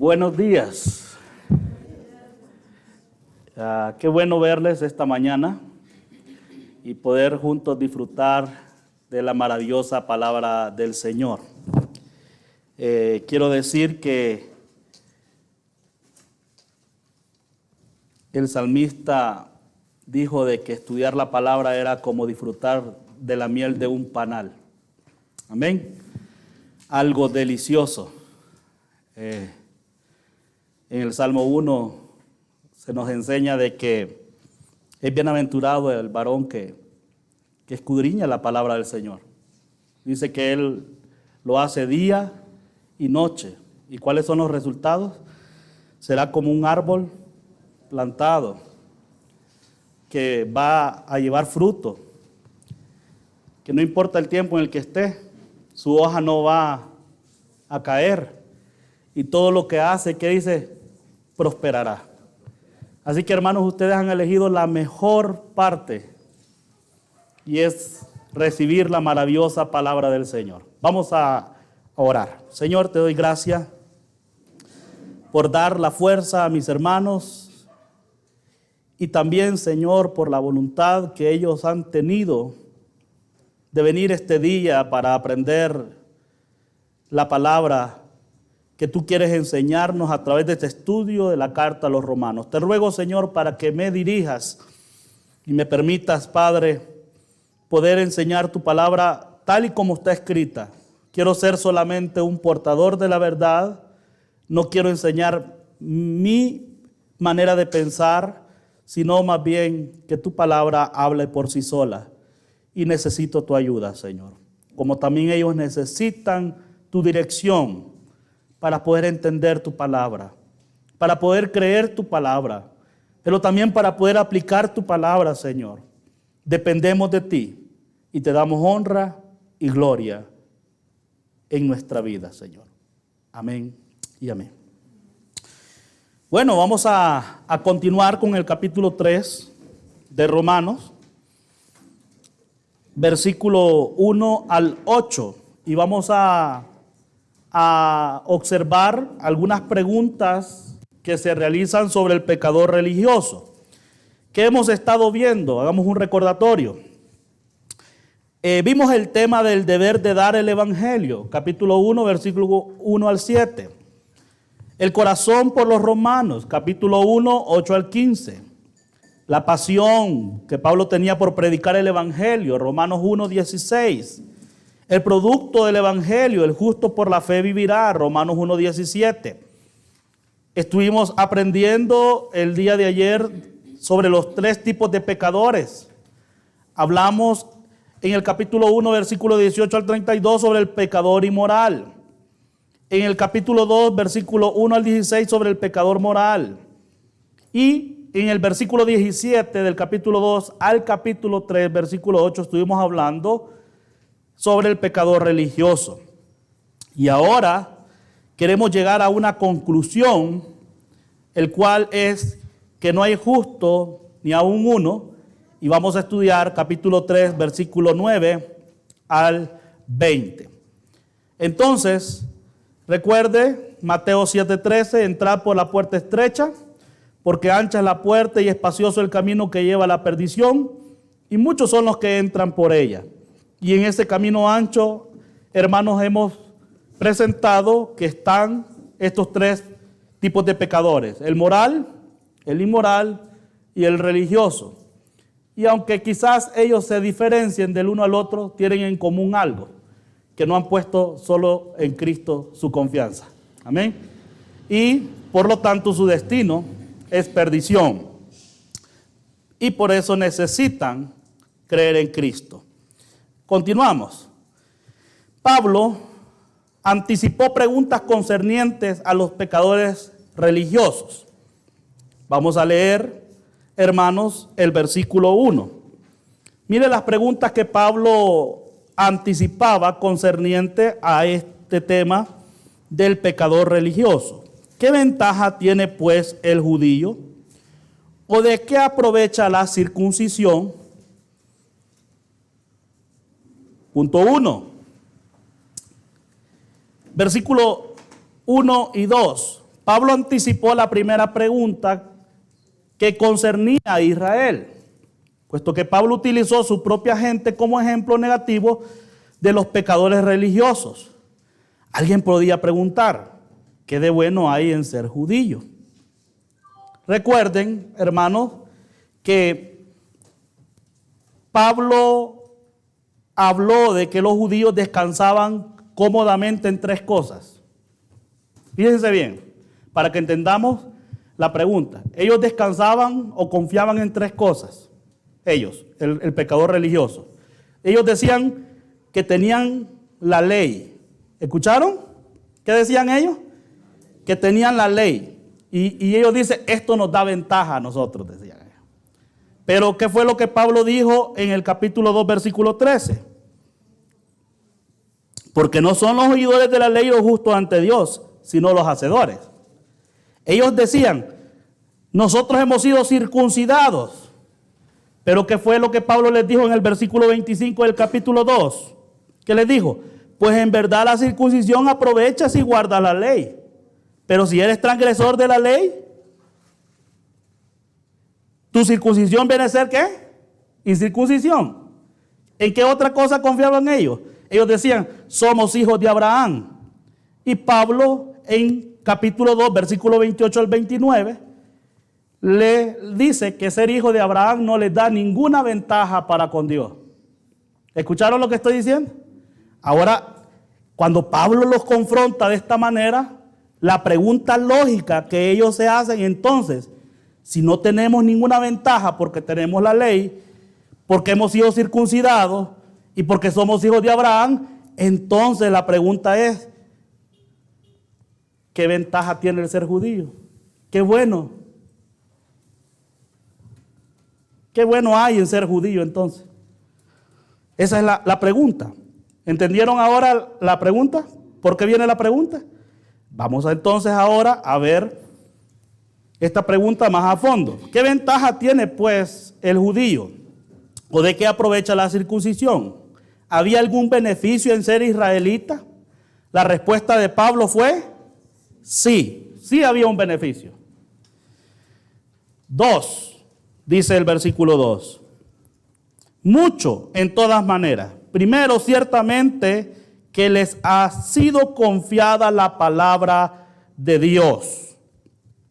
Buenos días. Qué bueno verles esta mañana y poder juntos disfrutar de la maravillosa palabra del Señor. Quiero decir que el salmista dijo de que estudiar la palabra era como disfrutar de la miel de un panal. Amén. Algo delicioso. En el Salmo 1 se nos enseña de que es bienaventurado el varón que escudriña la palabra del Señor. Dice que él lo hace día y noche. ¿Y cuáles son los resultados? Será como un árbol plantado que va a llevar fruto, que no importa el tiempo en el que esté, su hoja no va a caer y todo lo que hace, ¿qué dice? Prosperará. Así que, hermanos, ustedes han elegido la mejor parte y es recibir la maravillosa palabra del Señor. Vamos a orar. Señor, te doy gracias por dar la fuerza a mis hermanos y también, Señor, por la voluntad que ellos han tenido de venir este día para aprender la palabra que tú quieres enseñarnos a través de este estudio de la carta a los romanos. Te ruego, Señor, para que me dirijas y me permitas, Padre, poder enseñar tu palabra tal y como está escrita. Quiero ser solamente un portador de la verdad. No quiero enseñar mi manera de pensar, sino más bien que tu palabra hable por sí sola. Y necesito tu ayuda, Señor. Como también ellos necesitan tu dirección para poder entender tu palabra, para poder creer tu palabra, pero también para poder aplicar tu palabra, Señor. Dependemos de ti y te damos honra y gloria en nuestra vida, Señor. Amén y amén. Bueno, vamos a continuar con el capítulo 3 de Romanos, versículo 1 al 8, y vamos a observar algunas preguntas que se realizan sobre el pecador religioso. ¿Qué hemos estado viendo? Hagamos un recordatorio. Vimos el tema del deber de dar el evangelio, capítulo 1, versículo 1 al 7. El corazón por los romanos, capítulo 1, 8 al 15. La pasión que Pablo tenía por predicar el evangelio, Romanos 1, 16. El producto del evangelio, el justo por la fe vivirá, Romanos 1, 17. Estuvimos aprendiendo el día de ayer sobre los 3 tipos de pecadores. Hablamos en el capítulo 1, versículo 18 al 32 sobre el pecador inmoral. En el capítulo 2, versículo 1 al 16 sobre el pecador moral. Y en el versículo 17 del capítulo 2 al capítulo 3, versículo 8, estuvimos hablando sobre el pecador religioso. Y ahora queremos llegar a una conclusión, el cual es que no hay justo ni aun uno, y vamos a estudiar capítulo 3, versículo 9 al 20. Entonces, recuerde Mateo 7:13, entrad por la puerta estrecha, porque ancha es la puerta y espacioso el camino que lleva a la perdición, y muchos son los que entran por ella. Y en ese camino ancho, hermanos, hemos presentado que están estos 3 tipos de pecadores: el moral, el inmoral y el religioso. Y aunque quizás ellos se diferencien del uno al otro, tienen en común algo: que no han puesto solo en Cristo su confianza. Amén. Y por lo tanto su destino es perdición. Y por eso necesitan creer en Cristo. Continuamos. Pablo anticipó preguntas concernientes a los pecadores religiosos. Vamos a leer, hermanos, el versículo 1. Mire las preguntas que Pablo anticipaba concerniente a este tema del pecador religioso. ¿Qué ventaja tiene pues el judío? ¿O de qué aprovecha la circuncisión? Punto 1. Versículo 1 y 2. Pablo anticipó la primera pregunta que concernía a Israel, puesto que Pablo utilizó su propia gente como ejemplo negativo de los pecadores religiosos. Alguien podría preguntar, ¿qué de bueno hay en ser judío? Recuerden, hermanos, que Pablo habló de que los judíos descansaban cómodamente en tres cosas. Fíjense bien, para que entendamos la pregunta. Ellos descansaban o confiaban en tres cosas. Ellos, el pecador religioso. Ellos decían que tenían la ley. ¿Escucharon? ¿Qué decían ellos? Que tenían la ley. Y ellos dicen, esto nos da ventaja a nosotros, decían ellos. Pero ¿qué fue lo que Pablo dijo en el capítulo 2, versículo 13? Porque no son los oidores de la ley los justos ante Dios, sino los hacedores. Ellos decían, nosotros hemos sido circuncidados. Pero ¿qué fue lo que Pablo les dijo en el versículo 25 del capítulo 2? ¿Qué les dijo? Pues en verdad la circuncisión aprovecha si guardas la ley. Pero si eres transgresor de la ley, ¿tu circuncisión viene a ser qué? Incircuncisión. ¿En qué otra cosa confiaban ellos? Ellos decían, somos hijos de Abraham. Y Pablo en capítulo 2, versículo 28 al 29, le dice que ser hijo de Abraham no les da ninguna ventaja para con Dios. ¿Escucharon lo que estoy diciendo? Ahora, cuando Pablo los confronta de esta manera, la pregunta lógica que ellos se hacen entonces, si no tenemos ninguna ventaja porque tenemos la ley, porque hemos sido circuncidados y porque somos hijos de Abraham, entonces la pregunta es, ¿qué ventaja tiene el ser judío? Qué bueno. ¿Qué bueno hay en ser judío entonces? Esa es la pregunta. ¿Entendieron ahora la pregunta? ¿Por qué viene la pregunta? Vamos entonces ahora a ver esta pregunta más a fondo. ¿Qué ventaja tiene pues el judío? ¿O de qué aprovecha la circuncisión? ¿Había algún beneficio en ser israelita? La respuesta de Pablo fue sí, sí había un beneficio. 2, dice el versículo 2. Mucho en todas maneras. Primero, ciertamente que les ha sido confiada la palabra de Dios.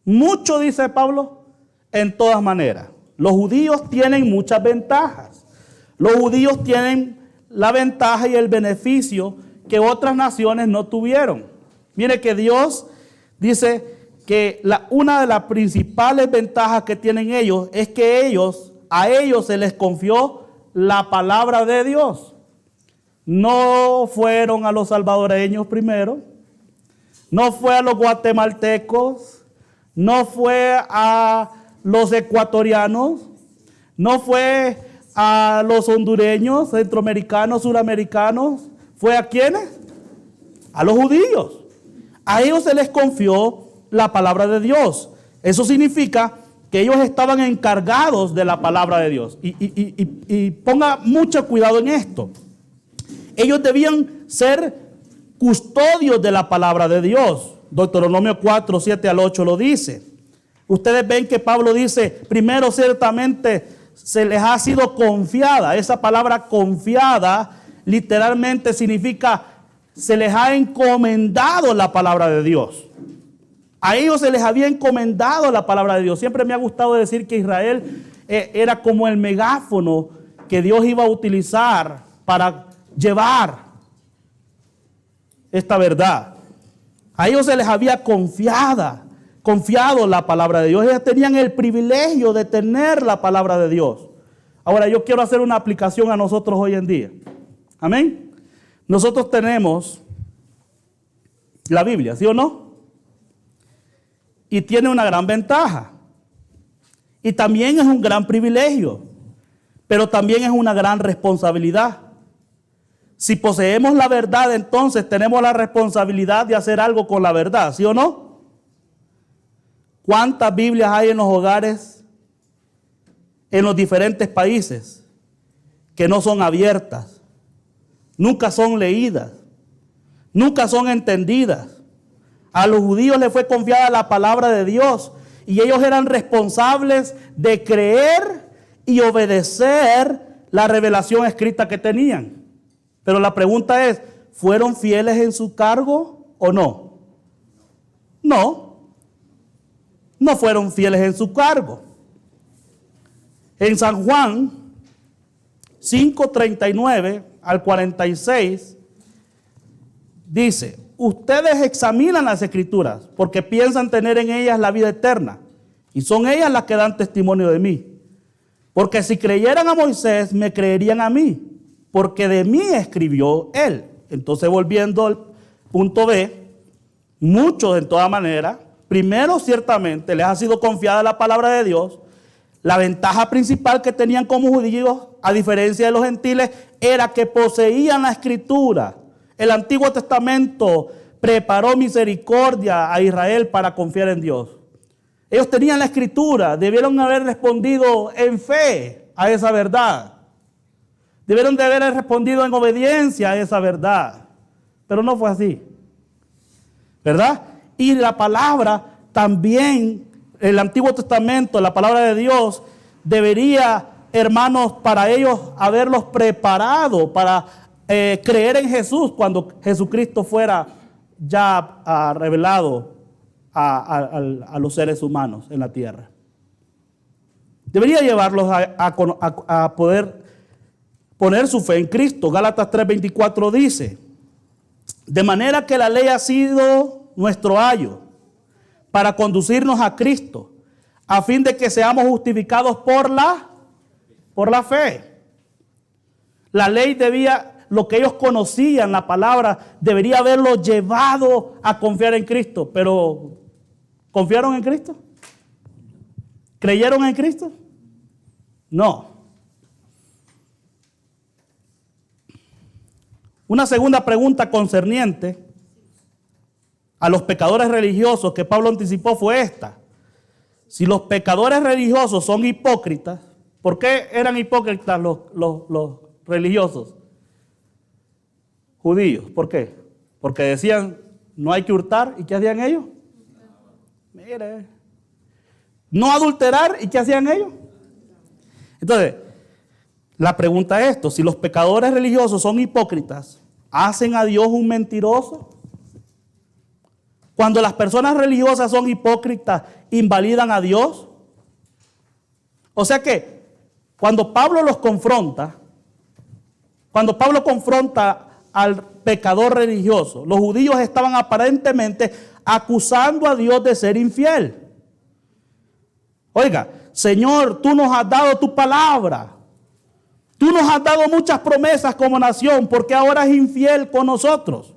Mucho, dice Pablo, en todas maneras. Los judíos tienen muchas ventajas. Los judíos tienen la ventaja y el beneficio que otras naciones no tuvieron. Mire que Dios dice que una de las principales ventajas que tienen ellos es que a ellos se les confió la palabra de Dios. No fueron a los salvadoreños primero, no fue a los guatemaltecos, no fue a los ecuatorianos, no fue a los hondureños, centroamericanos, suramericanos. ¿Fue a quiénes? A los judíos. A ellos se les confió la palabra de Dios. Eso significa que ellos estaban encargados de la palabra de Dios. Y ponga mucho cuidado en esto. Ellos debían ser custodios de la palabra de Dios. Deuteronomio 4, 7 al 8 lo dice. Ustedes ven que Pablo dice, primero ciertamente se les ha sido confiada. Esa palabra confiada literalmente significa se les ha encomendado la palabra de Dios. A ellos se les había encomendado la palabra de Dios. Siempre me ha gustado decir que Israel era como el megáfono que Dios iba a utilizar para llevar esta verdad. A ellos se les había confiado la palabra de Dios. Ellos tenían el privilegio de tener la palabra de Dios. Ahora yo quiero hacer una aplicación a nosotros hoy en día. Amén. Nosotros tenemos la Biblia, ¿sí o no? Y tiene una gran ventaja. Y también es un gran privilegio. Pero también es una gran responsabilidad. Si poseemos la verdad, entonces tenemos la responsabilidad de hacer algo con la verdad, ¿sí o no? ¿Cuántas Biblias hay en los hogares, en los diferentes países, que no son abiertas? Nunca son leídas, nunca son entendidas. A los judíos les fue confiada la palabra de Dios y ellos eran responsables de creer y obedecer la revelación escrita que tenían. Pero la pregunta es, ¿fueron fieles en su cargo o no? No fueron fieles en su cargo. En San Juan 5:39 al 46 dice: ustedes examinan las escrituras porque piensan tener en ellas la vida eterna y son ellas las que dan testimonio de mí. Porque si creyeran a Moisés, me creerían a mí, porque de mí escribió él. Entonces, volviendo al punto B, muchos en toda manera, primero ciertamente les ha sido confiada la palabra de Dios. La ventaja principal que tenían como judíos, a diferencia de los gentiles, era que poseían la escritura. El Antiguo Testamento preparó misericordia a Israel para confiar en Dios. Ellos tenían la escritura, debieron haber respondido en fe a esa verdad. Debieron de haber respondido en obediencia a esa verdad. Pero no fue así, ¿verdad? Y la palabra también, el Antiguo Testamento, la palabra de Dios, debería, hermanos, para ellos haberlos preparado para creer en Jesús cuando Jesucristo fuera ya revelado a los seres humanos en la tierra. Debería llevarlos a poder poner su fe en Cristo. Gálatas 3:24 dice: de manera que la ley ha sido nuestro ayo para conducirnos a Cristo, a fin de que seamos justificados por la fe. La ley debía, lo que ellos conocían, la palabra, debería haberlos llevado a confiar en Cristo. Pero, ¿confiaron en Cristo? ¿Creyeron en Cristo? No. Una segunda pregunta concerniente a los pecadores religiosos que Pablo anticipó fue esta: si los pecadores religiosos son hipócritas, ¿por qué eran hipócritas los religiosos judíos? ¿Por qué? Porque decían no hay que hurtar, ¿y qué hacían ellos? Mire, no adulterar, ¿y qué hacían ellos? Entonces, la pregunta es esto: si los pecadores religiosos son hipócritas, ¿hacen a Dios un mentiroso? Cuando las personas religiosas son hipócritas, ¿invalidan a Dios? O sea que, cuando Pablo confronta al pecador religioso, los judíos estaban aparentemente acusando a Dios de ser infiel. Oiga, Señor, tú nos has dado tu palabra. Tú nos has dado muchas promesas como nación, ¿por qué ahora es infiel con nosotros?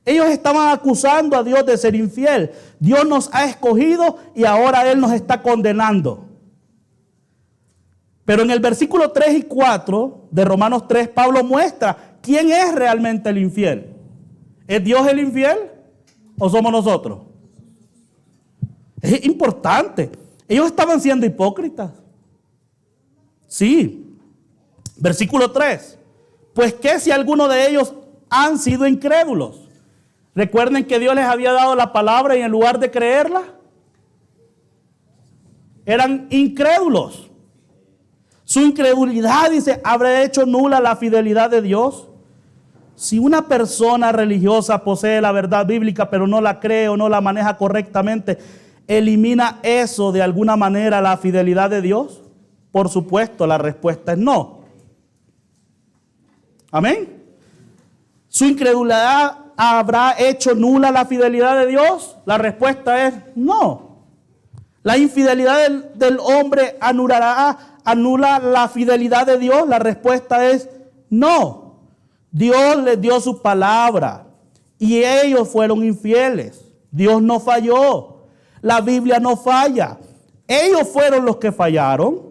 Ellos estaban acusando a Dios de ser infiel. Dios nos ha escogido y ahora Él nos está condenando. Pero en el versículo 3 y 4 de Romanos 3, Pablo muestra quién es realmente el infiel. ¿Es Dios el infiel o somos nosotros? Es importante. Ellos estaban siendo hipócritas. Sí. Versículo 3. Pues ¿qué si alguno de ellos han sido incrédulos? Recuerden que Dios les había dado la palabra y en lugar de creerla, eran incrédulos. Su incredulidad, dice, ¿habrá hecho nula la fidelidad de Dios? Si una persona religiosa posee la verdad bíblica pero no la cree o no la maneja correctamente, ¿elimina eso de alguna manera la fidelidad de Dios? Por supuesto, la respuesta es no. Amén. ¿Su incredulidad habrá hecho nula la fidelidad de Dios? La respuesta es no. ¿La infidelidad del hombre anula la fidelidad de Dios? La respuesta es no. Dios les dio su palabra y ellos fueron infieles. Dios no falló. La Biblia no falla. Ellos fueron los que fallaron.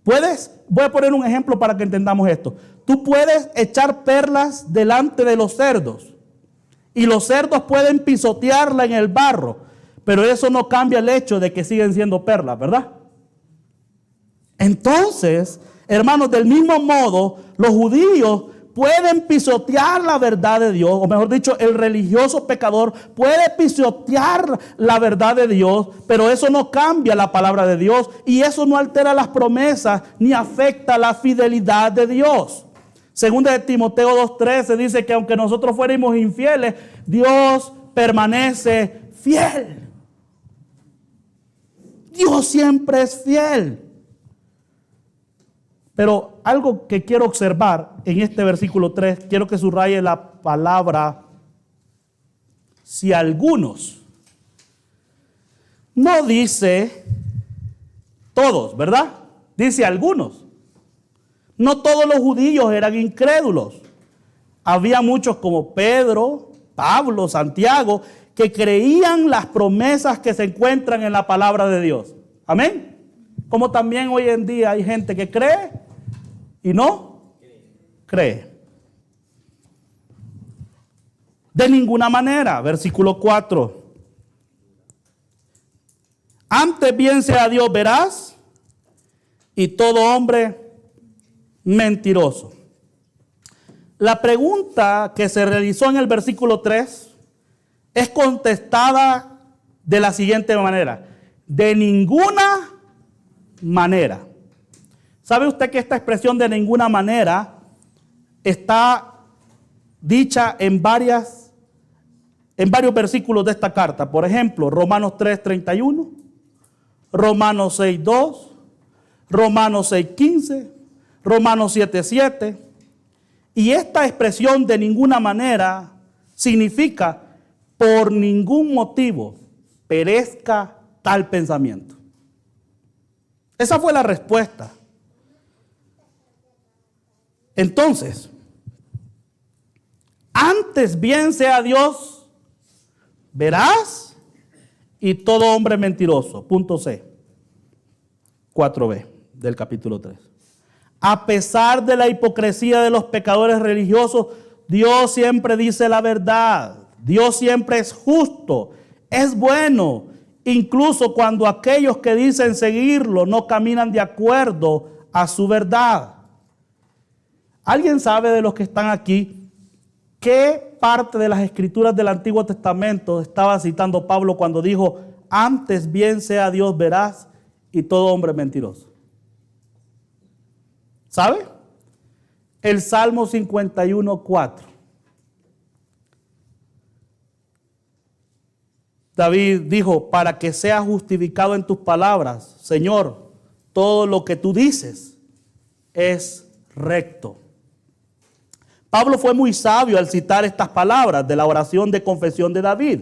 Voy a poner un ejemplo para que entendamos esto. Tú puedes echar perlas delante de los cerdos y los cerdos pueden pisotearla en el barro, pero eso no cambia el hecho de que siguen siendo perlas, ¿verdad? Entonces, hermanos, del mismo modo, los judíos pueden pisotear la verdad de Dios, o mejor dicho, el religioso pecador puede pisotear la verdad de Dios, pero eso no cambia la palabra de Dios y eso no altera las promesas ni afecta la fidelidad de Dios. Segunda de Timoteo 2:13 dice que aunque nosotros fuéramos infieles, Dios permanece fiel. Dios siempre es fiel. Pero algo que quiero observar en este versículo 3, quiero que subraye la palabra si algunos. No dice todos, ¿verdad? Dice algunos. No todos los judíos eran incrédulos. Había muchos como Pedro, Pablo, Santiago, que creían las promesas que se encuentran en la palabra de Dios. Amén. Como también hoy en día hay gente que cree y no cree. De ninguna manera. Versículo 4. Antes bien sea Dios veraz y todo hombre mentiroso. La pregunta que se realizó en el versículo 3 es contestada de la siguiente manera: de ninguna manera. ¿Sabe usted que esta expresión de ninguna manera está dicha en varios versículos de esta carta? Por ejemplo, Romanos 3:31, Romanos 6:2, Romanos 6:15, Romanos 7:7. Y esta expresión de ninguna manera significa por ningún motivo perezca tal pensamiento. Esa fue la respuesta. Entonces, antes bien sea Dios veraz y todo hombre mentiroso. Punto C. 4b del capítulo 3. A pesar de la hipocresía de los pecadores religiosos, Dios siempre dice la verdad. Dios siempre es justo, es bueno, incluso cuando aquellos que dicen seguirlo no caminan de acuerdo a su verdad. ¿Alguien sabe de los que están aquí qué parte de las escrituras del Antiguo Testamento estaba citando Pablo cuando dijo, antes bien sea Dios veraz y todo hombre mentiroso? ¿Sabe? El Salmo 51:4. David dijo, para que sea justificado en tus palabras, Señor, todo lo que tú dices es recto. Pablo fue muy sabio al citar estas palabras de la oración de confesión de David.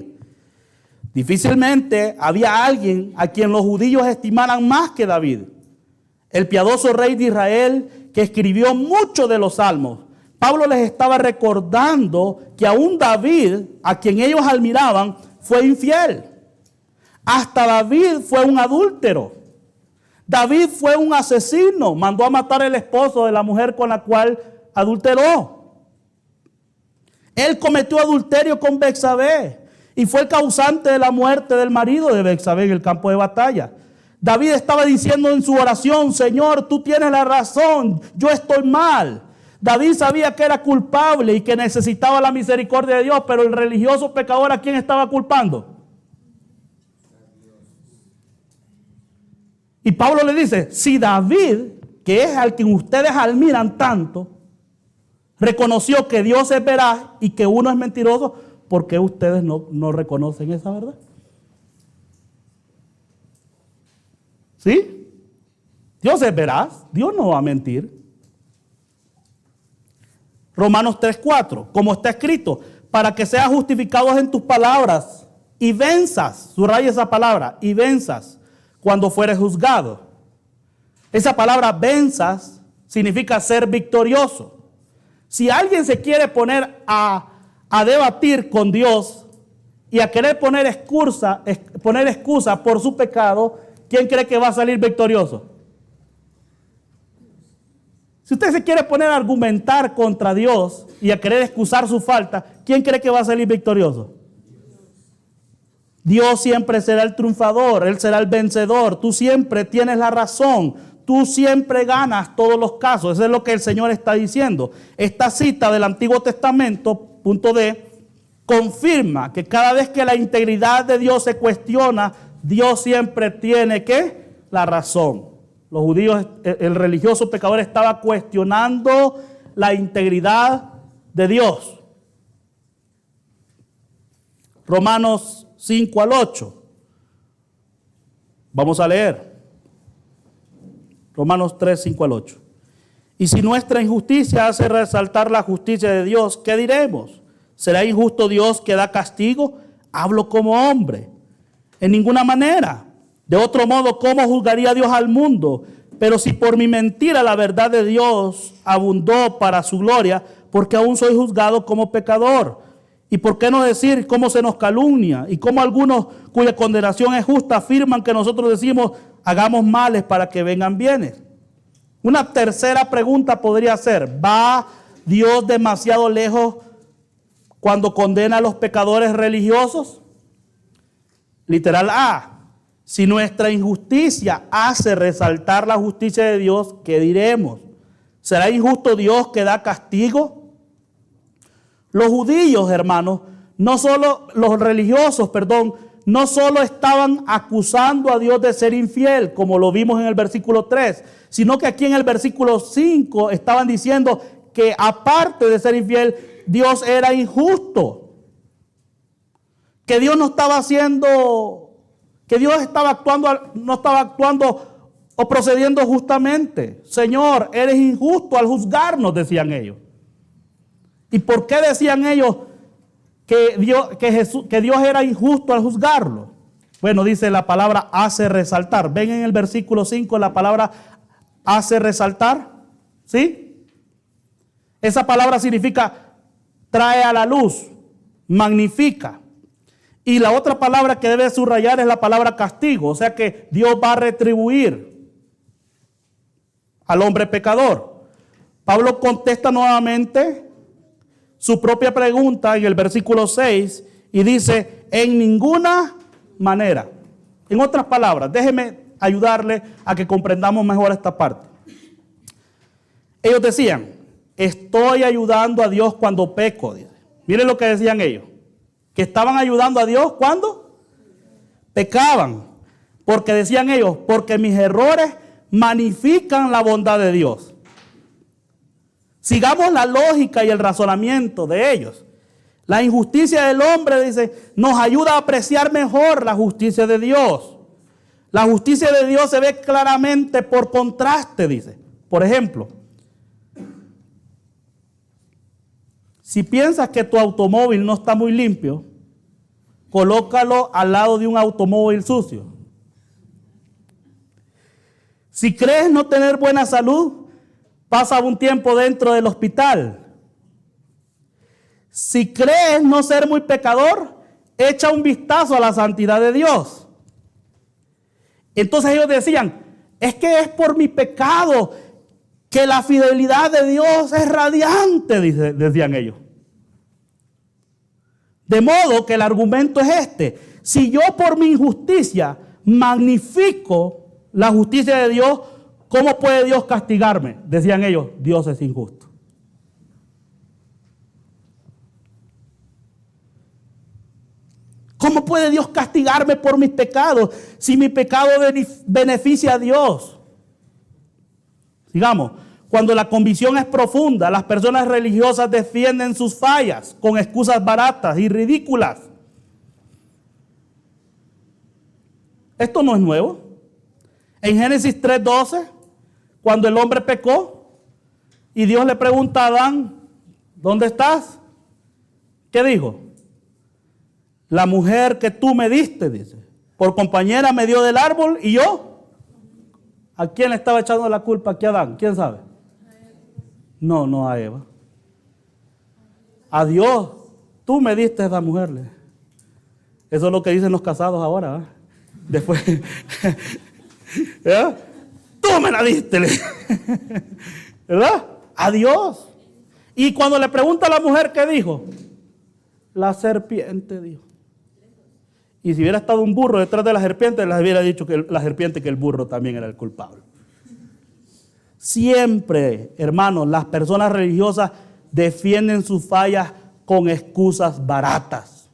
Difícilmente había alguien a quien los judíos estimaran más que David, el piadoso rey de Israel que escribió muchos de los salmos. Pablo les estaba recordando que aún David, a quien ellos admiraban, fue infiel. Hasta David fue un adúltero. David fue un asesino. Mandó a matar al esposo de la mujer con la cual adulteró. Él cometió adulterio con Betsabé y fue el causante de la muerte del marido de Betsabé en el campo de batalla. David estaba diciendo en su oración, Señor, tú tienes la razón, yo estoy mal. David sabía que era culpable y que necesitaba la misericordia de Dios, pero el religioso pecador, ¿a quién estaba culpando? Y Pablo le dice, si David, que es al que ustedes admiran tanto, reconoció que Dios es veraz y que uno es mentiroso, ¿por qué ustedes no reconocen esa verdad? ¿Sí? Dios es veraz, Dios no va a mentir. Romanos 3:4, como está escrito, para que seas justificados en tus palabras y venzas, subraya esa palabra, y venzas cuando fueres juzgado. Esa palabra venzas significa ser victorioso. Si alguien se quiere poner a debatir con Dios y a querer poner excusa por su pecado, ¿quién cree que va a salir victorioso? Si usted se quiere poner a argumentar contra Dios y a querer excusar su falta, ¿quién cree que va a salir victorioso? Dios siempre será el triunfador, Él será el vencedor. Tú siempre tienes la razón. tú siempre ganas todos los casos. Eso es lo que el Señor está diciendo. Esta cita del Antiguo Testamento, punto D, confirma que cada vez que la integridad de Dios se cuestiona, Dios siempre tiene la razón. Los judíos, el religioso pecador estaba cuestionando la integridad de Dios. Romanos 5 al 8. Vamos a leer. Romanos 3, 5 al 8. Y si nuestra injusticia hace resaltar la justicia de Dios, ¿qué diremos? ¿Será injusto Dios que da castigo? Hablo como hombre. En ninguna manera. De otro modo, ¿cómo juzgaría Dios al mundo? Pero si por mi mentira la verdad de Dios abundó para su gloria, porque aún soy juzgado como pecador. ¿Y por qué no decir cómo se nos calumnia? Y cómo algunos cuya condenación es justa afirman que nosotros decimos hagamos males para que vengan bienes. Una tercera pregunta podría ser, ¿va Dios demasiado lejos cuando condena a los pecadores religiosos? Literal A. Si nuestra injusticia hace resaltar la justicia de Dios, ¿qué diremos? ¿Será injusto Dios que da castigo? Los judíos, hermanos, no solo estaban acusando a Dios de ser infiel, como lo vimos en el versículo 3, sino que aquí en el versículo 5 estaban diciendo que aparte de ser infiel, Dios era injusto. Que Dios no estaba haciendo, que Dios no estaba actuando o procediendo justamente. Señor, eres injusto al juzgarnos, decían ellos. ¿Y por qué decían ellos que Dios era injusto al juzgarlo? Bueno, dice la palabra hace resaltar. ¿Ven en el versículo 5 la palabra hace resaltar? ¿Sí? Esa palabra significa trae a la luz, magnifica. Y la otra palabra que debe subrayar es la palabra castigo. O sea que Dios va a retribuir al hombre pecador. Pablo contesta nuevamente su propia pregunta en el versículo 6 y dice, en ninguna manera. En otras palabras, déjeme ayudarle a que comprendamos mejor esta parte. Ellos decían, estoy ayudando a Dios cuando peco. Dice. Miren lo que decían ellos, que estaban ayudando a Dios cuando pecaban. Porque decían ellos, porque mis errores magnifican la bondad de Dios. Sigamos la lógica y el razonamiento de ellos. La injusticia del hombre, dice, nos ayuda a apreciar mejor la justicia de Dios. La justicia de Dios se ve claramente por contraste, dice. Por ejemplo, si piensas que tu automóvil no está muy limpio, colócalo al lado de un automóvil sucio. Si crees no tener buena salud, pasa un tiempo dentro del hospital. Si crees no ser muy pecador, echa un vistazo a la santidad de Dios. Entonces ellos decían, es que es por mi pecado que la fidelidad de Dios es radiante, decían ellos. De modo que el argumento es este. Si yo por mi injusticia magnifico la justicia de Dios, ¿cómo puede Dios castigarme? Decían ellos, Dios es injusto. ¿Cómo puede Dios castigarme por mis pecados si mi pecado beneficia a Dios? Digamos, cuando la convicción es profunda, las personas religiosas defienden sus fallas con excusas baratas y ridículas. Esto no es nuevo. En Génesis 3:12, cuando el hombre pecó y Dios le pregunta a Adán, ¿dónde estás? ¿Qué dijo? La mujer que tú me diste, dice, por compañera me dio del árbol y yo. ¿A quién le estaba echando la culpa aquí a Adán? ¿Quién sabe? No a Eva. A Dios, tú me diste a esa mujer. Eso es lo que dicen los casados ahora. ¿Eh? Después, ¿verdad? Tú me la diste, ¿verdad? A Dios. Y cuando le pregunta a la mujer, ¿qué dijo? La serpiente dijo. Y si hubiera estado un burro detrás de la serpiente, les hubiera dicho que la serpiente que el burro también era el culpable. Siempre, hermanos, las personas religiosas defienden sus fallas con excusas baratas.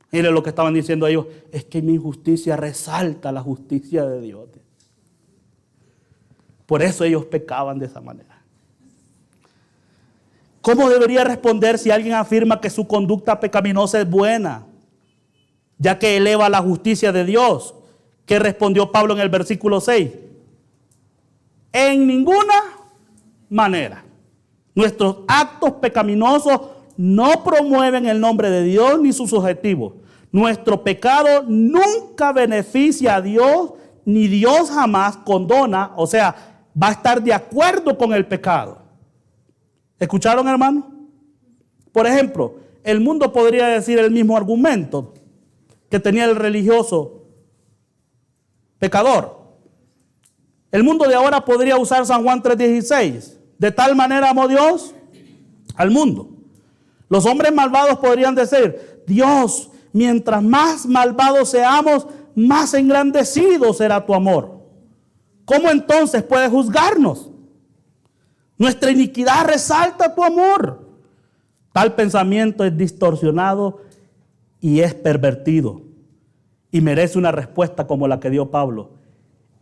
Miren lo que estaban diciendo ellos, es que mi injusticia resalta la justicia de Dios. Por eso ellos pecaban de esa manera. ¿Cómo debería responder si alguien afirma que su conducta pecaminosa es buena, ya que eleva la justicia de Dios? ¿Qué respondió Pablo en el versículo 6? En ninguna manera. Nuestros actos pecaminosos no promueven el nombre de Dios ni sus objetivos. Nuestro pecado nunca beneficia a Dios, ni Dios jamás condona, o sea, va a estar de acuerdo con el pecado. ¿Escucharon, hermano? Por ejemplo, el mundo podría decir el mismo argumento que tenía el religioso pecador. El mundo de ahora podría usar San Juan 3:16. De tal manera amó Dios al mundo. Los hombres malvados podrían decir, Dios, mientras más malvados seamos, más engrandecido será tu amor. ¿Cómo entonces puedes juzgarnos? Nuestra iniquidad resalta tu amor. Tal pensamiento es distorsionado y es pervertido y merece una respuesta como la que dio Pablo.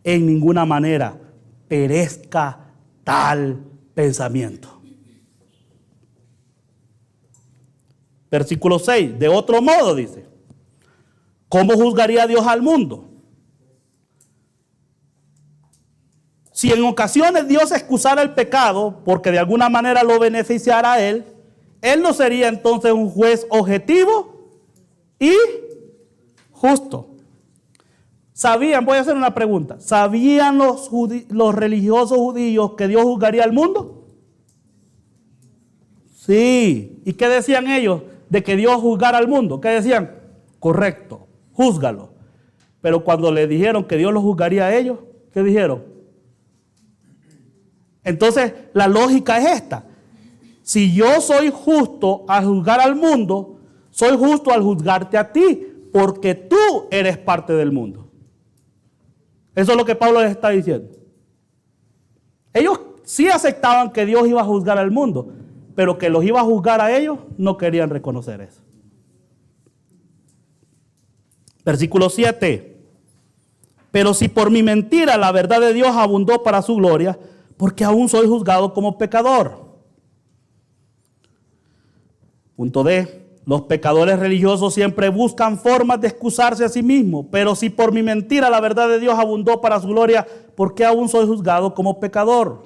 En ninguna manera perezca tal pensamiento. Versículo 6, de otro modo dice, ¿cómo juzgaría Dios al mundo? Si en ocasiones Dios excusara el pecado porque de alguna manera lo beneficiara a Él no sería entonces un juez objetivo y justo. ¿Sabían? Voy a hacer una pregunta. ¿Sabían los religiosos judíos que Dios juzgaría al mundo? Sí. ¿Y qué decían ellos de que Dios juzgara al mundo? ¿Qué decían? Correcto, júzgalo. Pero cuando le dijeron que Dios los juzgaría a ellos, ¿qué dijeron? Entonces, la lógica es esta. Si yo soy justo al juzgar al mundo, soy justo al juzgarte a ti, porque tú eres parte del mundo. Eso es lo que Pablo les está diciendo. Ellos sí aceptaban que Dios iba a juzgar al mundo, pero que los iba a juzgar a ellos, no querían reconocer eso. Versículo 7. Pero si por mi mentira la verdad de Dios abundó para su gloria, porque aún soy juzgado como pecador. Punto D. Los pecadores religiosos siempre buscan formas de excusarse a sí mismos, pero si por mi mentira la verdad de Dios abundó para su gloria, ¿por qué aún soy juzgado como pecador?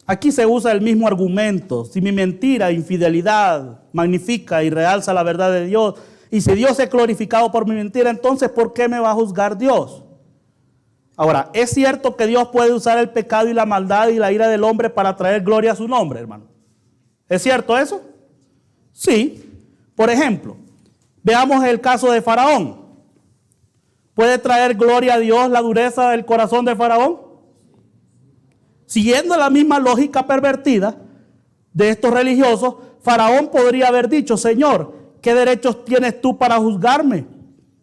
Aquí se usa el mismo argumento. Si mi mentira, infidelidad, magnifica y realza la verdad de Dios, y si Dios es glorificado por mi mentira, entonces ¿por qué me va a juzgar Dios? Ahora, ¿es cierto que Dios puede usar el pecado y la maldad y la ira del hombre para traer gloria a su nombre, hermano? ¿Es cierto eso? Sí. Por ejemplo, veamos el caso de Faraón. ¿Puede traer gloria a Dios la dureza del corazón de Faraón? Siguiendo la misma lógica pervertida de estos religiosos, Faraón podría haber dicho, Señor, ¿qué derechos tienes tú para juzgarme?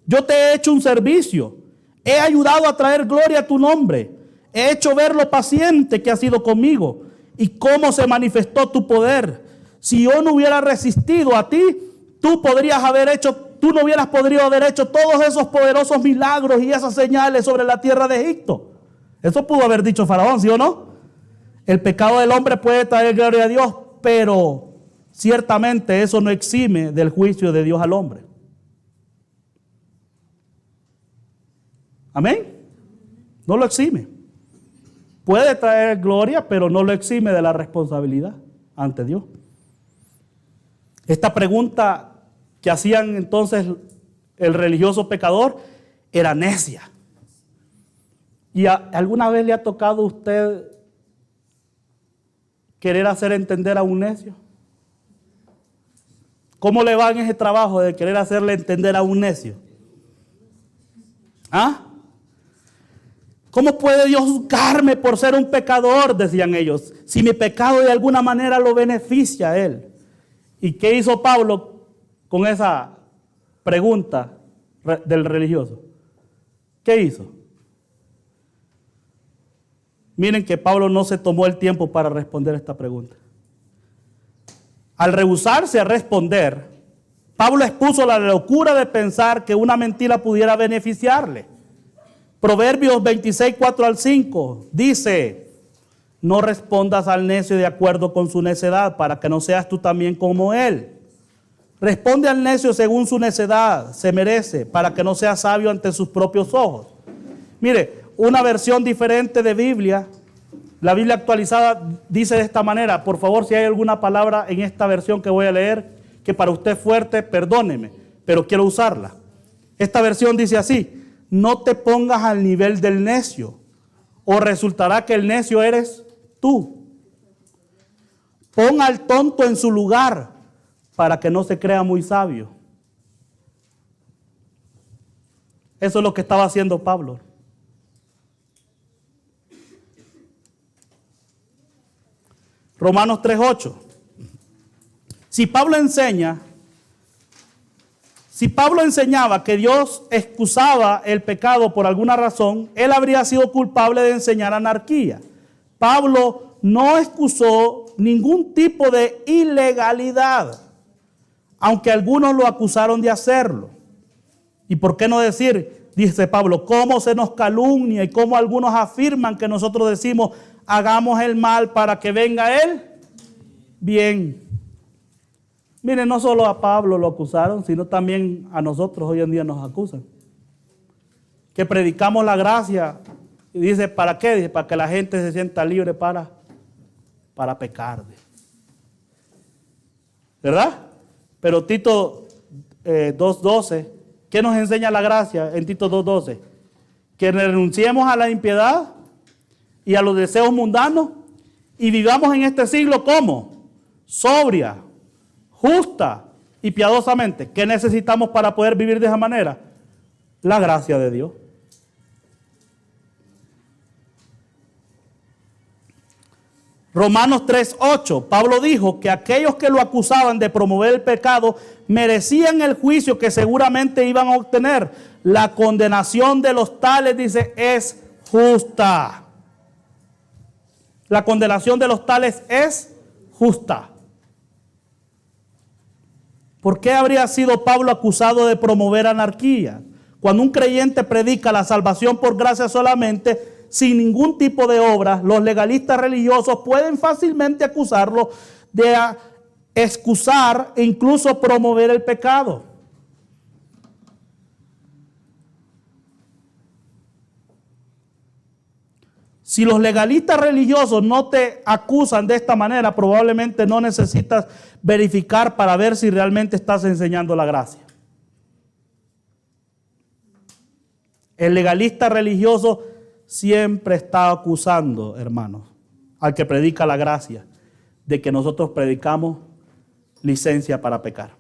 Yo te he hecho un servicio, he ayudado a traer gloria a tu nombre, he hecho ver lo paciente que has sido conmigo y cómo se manifestó tu poder. Si yo no hubiera resistido a ti, tú no hubieras podido haber hecho todos esos poderosos milagros y esas señales sobre la tierra de Egipto. Eso pudo haber dicho Faraón, ¿sí o no? El pecado del hombre puede traer gloria a Dios, pero ciertamente eso no exime del juicio de Dios al hombre. Amén. No lo exime. Puede traer gloria, pero no lo exime de la responsabilidad ante Dios. Esta pregunta que hacían entonces el religioso pecador era necia. ¿Y alguna vez le ha tocado a usted querer hacer entender a un necio? ¿Cómo le va en ese trabajo de querer hacerle entender a un necio? ¿Ah? ¿Cómo puede Dios juzgarme por ser un pecador? Decían ellos, si mi pecado de alguna manera lo beneficia a Él. ¿Y qué hizo Pablo con esa pregunta del religioso? ¿Qué hizo? Miren que Pablo no se tomó el tiempo para responder esta pregunta. Al rehusarse a responder, Pablo expuso la locura de pensar que una mentira pudiera beneficiarle. Proverbios 26, 4 al 5 dice: no respondas al necio de acuerdo con su necedad, para que no seas tú también como él. Responde al necio según su necedad se merece, para que no seas sabio ante sus propios ojos. Mire, una versión diferente de Biblia, la Biblia actualizada, dice de esta manera. Por favor, si hay alguna palabra en esta versión que voy a leer que para usted es fuerte, perdóneme, pero quiero usarla. Esta versión dice así: no te pongas al nivel del necio, o resultará que el necio eres tú. Pon al tonto en su lugar, para que no se crea muy sabio. Eso es lo que estaba haciendo Pablo. Romanos 3:8. Si Pablo enseñaba que Dios excusaba el pecado por alguna razón, él habría sido culpable de enseñar anarquía. Pablo no excusó ningún tipo de ilegalidad, aunque algunos lo acusaron de hacerlo. ¿Y por qué no decir, dice Pablo, cómo se nos calumnia y cómo algunos afirman que nosotros decimos, hagamos el mal para que venga el bien? Miren, no solo a Pablo lo acusaron, sino también a nosotros hoy en día nos acusan. Que predicamos la gracia. Y dice, ¿para qué? Dice, para que la gente se sienta libre para pecar. ¿Verdad? Pero Tito 2:12, ¿qué nos enseña la gracia en Tito 2:12? Que renunciemos a la impiedad y a los deseos mundanos y vivamos en este siglo como sobria, justa y piadosamente. ¿Qué necesitamos para poder vivir de esa manera? La gracia de Dios. Romanos 3:8, Pablo dijo que aquellos que lo acusaban de promover el pecado merecían el juicio que seguramente iban a obtener. La condenación de los tales, dice, es justa. La condenación de los tales es justa. ¿Por qué habría sido Pablo acusado de promover anarquía? Cuando un creyente predica la salvación por gracia solamente, sin ningún tipo de obras, los legalistas religiosos pueden fácilmente acusarlo de excusar e incluso promover el pecado. Si los legalistas religiosos no te acusan de esta manera, probablemente no necesitas verificar para ver si realmente estás enseñando la gracia. El legalista religioso siempre está acusando, hermanos, al que predica la gracia, de que nosotros predicamos licencia para pecar.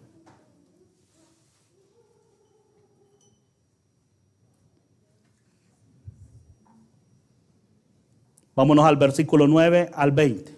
Vámonos al versículo 9 al 20.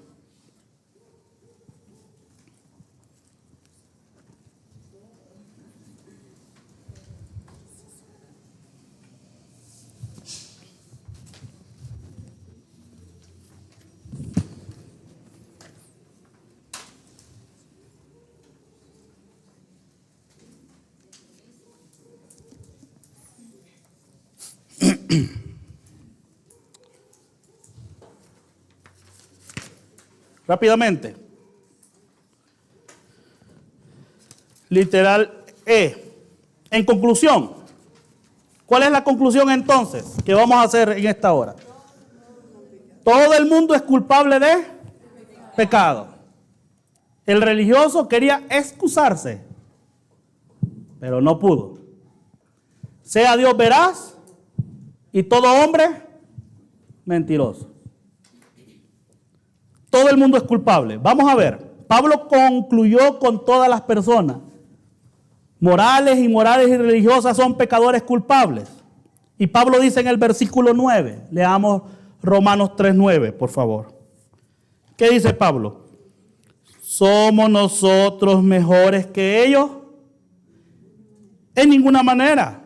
Rápidamente. Literal E. En conclusión, ¿cuál es la conclusión entonces que vamos a hacer en esta hora? Todo el mundo es culpable de pecado. El religioso quería excusarse, pero no pudo. Sea Dios veraz y todo hombre mentiroso. Todo el mundo es culpable. Vamos a ver. Pablo concluyó con todas las personas, morales, inmorales y religiosas, son pecadores culpables. Y Pablo dice en el versículo 9, leamos Romanos 3:9, por favor. ¿Qué dice Pablo? ¿Somos nosotros mejores que ellos? En ninguna manera.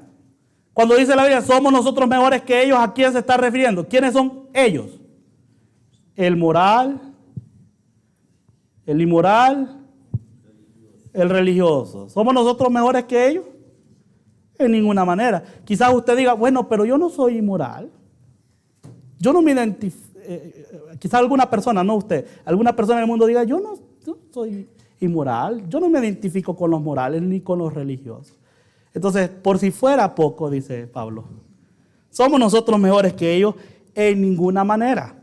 Cuando dice la Biblia, somos nosotros mejores que ellos, ¿a quién se está refiriendo? ¿Quiénes son ellos? el moral, el inmoral, el religioso. ¿Somos nosotros mejores que ellos? En ninguna manera. Quizás usted diga, bueno, pero yo no soy inmoral. Yo no me identifico. Quizás alguna persona, no usted, alguna persona en el mundo diga, yo no soy inmoral. Yo no me identifico con los morales ni con los religiosos. Entonces, por si fuera poco, dice Pablo, ¿somos nosotros mejores que ellos? En ninguna manera.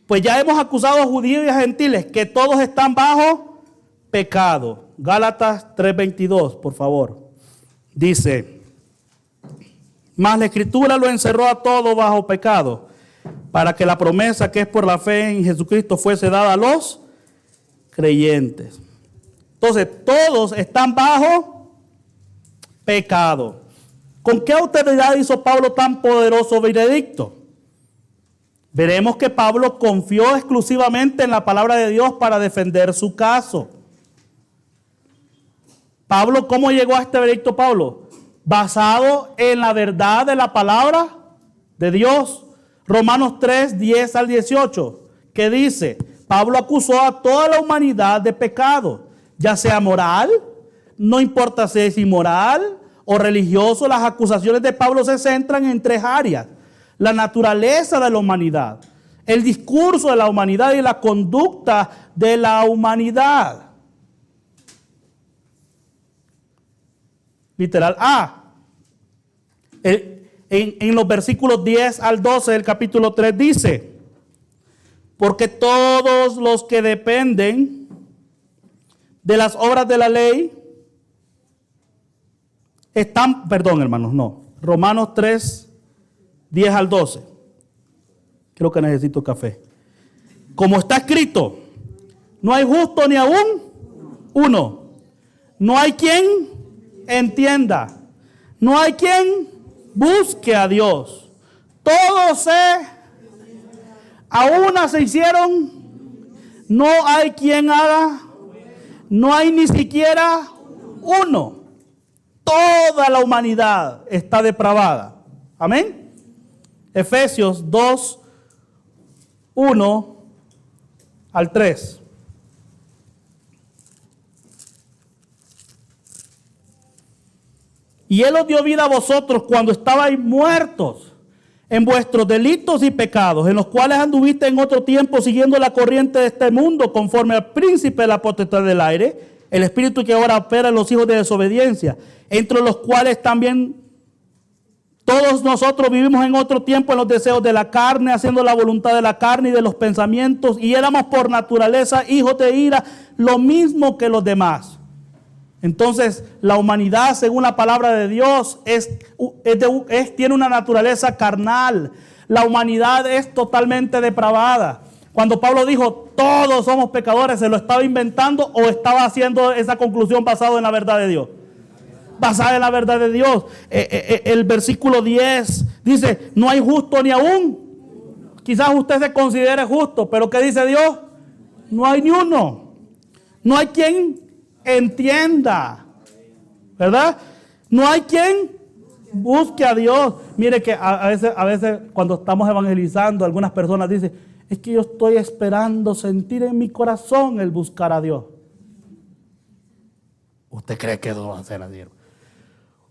Pues ya hemos acusado a judíos y a gentiles que todos están bajo pecado. Gálatas 3:22, por favor. Dice, mas la Escritura lo encerró a todos bajo pecado, para que la promesa que es por la fe en Jesucristo fuese dada a los creyentes. Entonces, todos están bajo pecado. ¿Con qué autoridad hizo Pablo tan poderoso veredicto? Veremos que Pablo confió exclusivamente en la palabra de Dios para defender su caso. Pablo, ¿cómo llegó a este veredicto Pablo? Basado en la verdad de la palabra de Dios. Romanos 3, 10 al 18, que dice, Pablo acusó a toda la humanidad de pecado, ya sea moral, no importa si es inmoral o religioso. Las acusaciones de Pablo se centran en tres áreas: la naturaleza de la humanidad, el discurso de la humanidad y la conducta de la humanidad. Literal A. En los versículos 10 al 12 del capítulo 3 dice, porque todos los que dependen de las obras de la ley están, perdón hermanos, no, Romanos 3, 10 al 12. Creo que necesito café. Como está escrito, no hay justo ni aún uno. No hay quien entienda. No hay quien busque a Dios. Todos a una se hicieron. No hay quien haga. No hay ni siquiera uno. Toda la humanidad está depravada. Amén. Efesios 2, 1 al 3. Y Él os dio vida a vosotros cuando estabais muertos en vuestros delitos y pecados, en los cuales anduviste en otro tiempo siguiendo la corriente de este mundo, conforme al príncipe de la potestad del aire, el espíritu que ahora opera en los hijos de desobediencia, entre los cuales también todos nosotros vivimos en otro tiempo en los deseos de la carne, haciendo la voluntad de la carne y de los pensamientos, y éramos por naturaleza hijos de ira, lo mismo que los demás. Entonces, la humanidad, según la palabra de Dios, tiene una naturaleza carnal. La humanidad es totalmente depravada. Cuando Pablo dijo, todos somos pecadores, ¿se lo estaba inventando o estaba haciendo esa conclusión basada en la verdad de Dios? Basada en la verdad de Dios. El versículo 10 dice, no hay justo ni aún. Quizás usted se considere justo, pero ¿qué dice Dios? No hay ni uno. No hay quien entienda, ¿verdad? No hay quien busque a Dios. Mire que a veces cuando estamos evangelizando, algunas personas dicen, es que yo estoy esperando sentir en mi corazón el buscar a Dios. ¿Usted cree que eso va a ser así, hermano?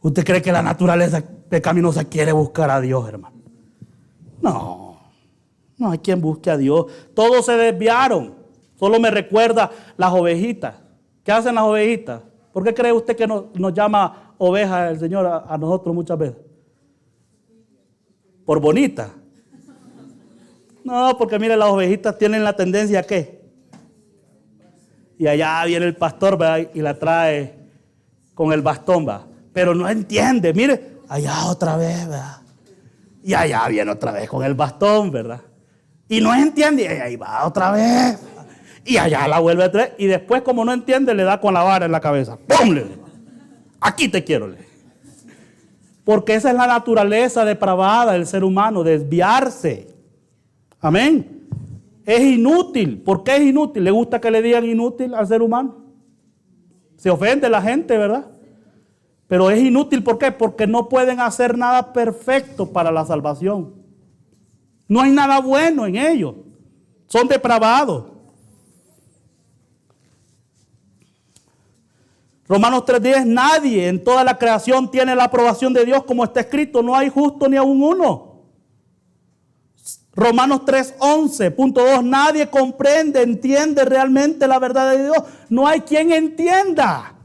¿Usted cree que la naturaleza pecaminosa quiere buscar a Dios, hermano? No hay quien busque a Dios. Todos se desviaron. Solo me recuerda las ovejitas. ¿Qué hacen las ovejitas? ¿Por qué cree usted que nos llama oveja el Señor a nosotros muchas veces? ¿Por bonita? No, porque mire, las ovejitas tienen la tendencia a ¿qué? Y allá viene el pastor, ¿verdad? Y la trae con el bastón, ¿verdad? Pero no entiende, mire, allá otra vez, ¿verdad? Y allá viene otra vez con el bastón, ¿verdad? Y no entiende, y ahí va otra vez. Y allá la vuelve a traer. Y después, como no entiende, le da con la vara en la cabeza. ¡Pum! Aquí te quiero, le. Porque esa es la naturaleza depravada del ser humano, desviarse. Amén. Es inútil. ¿Por qué es inútil? ¿Le gusta que le digan inútil al ser humano? Se ofende la gente, ¿verdad? Pero es inútil, ¿por qué? Porque no pueden hacer nada perfecto para la salvación. No hay nada bueno en ellos. Son depravados. Romanos 3:10, nadie en toda la creación tiene la aprobación de Dios, como está escrito, no hay justo ni aun uno. Romanos 3:11.2, nadie comprende, entiende realmente la verdad de Dios. No hay quien entienda.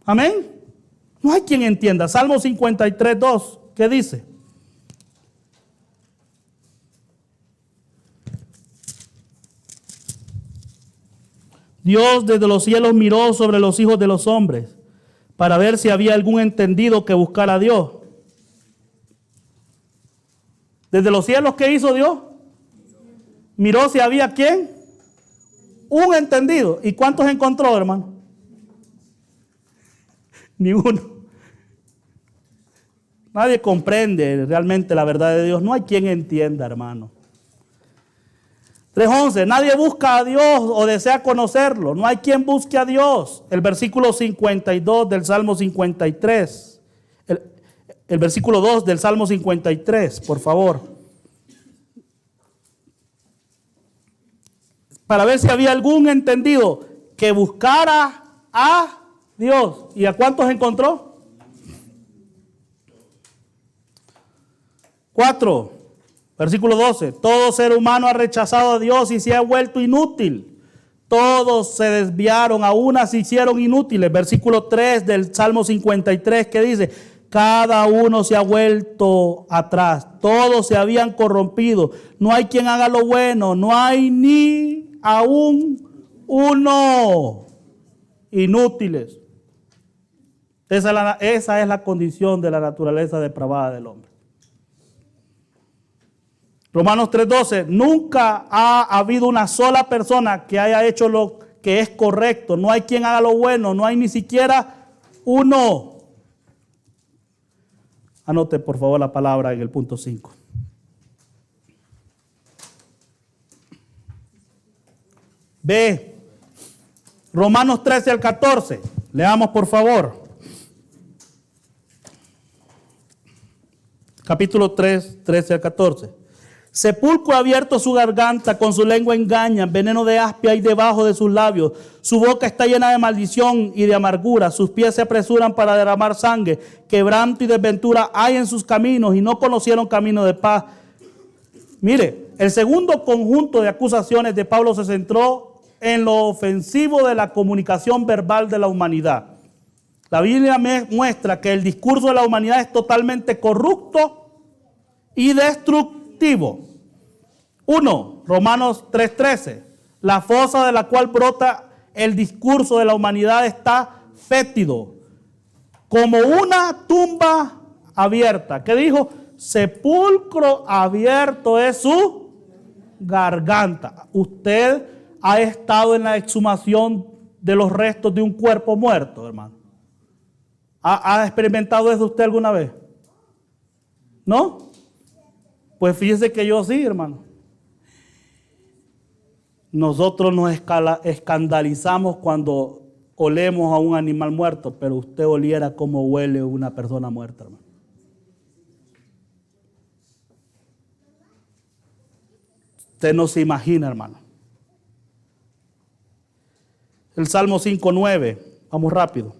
Amén. No hay quien entienda. Salmo 53:2, ¿qué dice? Dios desde los cielos miró sobre los hijos de los hombres para ver si había algún entendido que buscara a Dios. Desde los cielos, ¿qué hizo Dios? Miró si había ¿quién? Un entendido. ¿Y cuántos encontró, hermano? Ni uno. Nadie comprende realmente la verdad de Dios. No hay quien entienda, hermano. 3:11, nadie busca a Dios o desea conocerlo. No hay quien busque a Dios. El versículo 52 del Salmo 53. El versículo 2 del Salmo 53, por favor. Para ver si había algún entendido que buscara a Dios. ¿Y a cuántos encontró? 4. Versículo 12, todo ser humano ha rechazado a Dios y se ha vuelto inútil. Todos se desviaron, a una se hicieron inútiles. Versículo 3 del Salmo 53 que dice, cada uno se ha vuelto atrás. Todos se habían corrompido. No hay quien haga lo bueno. No hay ni aún uno. Inútiles. Esa es la condición de la naturaleza depravada del hombre. Romanos 3:12, nunca ha habido una sola persona que haya hecho lo que es correcto. No hay quien haga lo bueno, no hay ni siquiera uno. Anote por favor la palabra en el punto 5. B. Romanos 13 al 14. Leamos por favor. Capítulo 3, 13 al 14. Sepulcro abierto su garganta, con su lengua engaña, veneno de áspid hay debajo de sus labios. Su boca está llena de maldición y de amargura. Sus pies se apresuran para derramar sangre. Quebranto y desventura hay en sus caminos y no conocieron camino de paz. Mire, el segundo conjunto de acusaciones de Pablo se centró en lo ofensivo de la comunicación verbal de la humanidad. La Biblia muestra que el discurso de la humanidad es totalmente corrupto y destructivo. 1. Romanos 3:13. La fosa de la cual brota el discurso de la humanidad está fétido, como una tumba abierta. ¿Qué dijo? Sepulcro abierto es su garganta. Usted ha estado en la exhumación de los restos de un cuerpo muerto, hermano. ¿Ha experimentado eso usted alguna vez? ¿No? Pues fíjese que yo sí, hermano. Nosotros nos escandalizamos cuando olemos a un animal muerto, pero usted oliera cómo huele una persona muerta, hermano. Usted no se imagina, hermano. El Salmo 5:9, vamos rápido.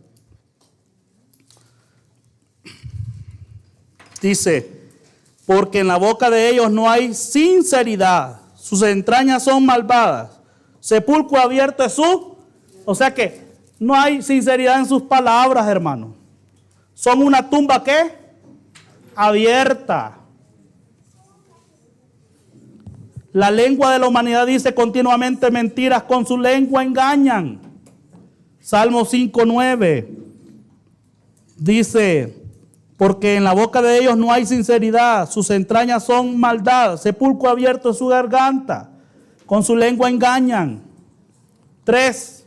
Dice, porque en la boca de ellos no hay sinceridad, sus entrañas son malvadas, sepulcro abierto es su, o sea que no hay sinceridad en sus palabras, hermano. Son una tumba ¿qué? Abierta. La lengua de la humanidad dice continuamente mentiras, con su lengua engañan. Salmo 5:9 dice, porque en la boca de ellos no hay sinceridad, sus entrañas son maldad, sepulcro abierto es su garganta, con su lengua engañan. 3.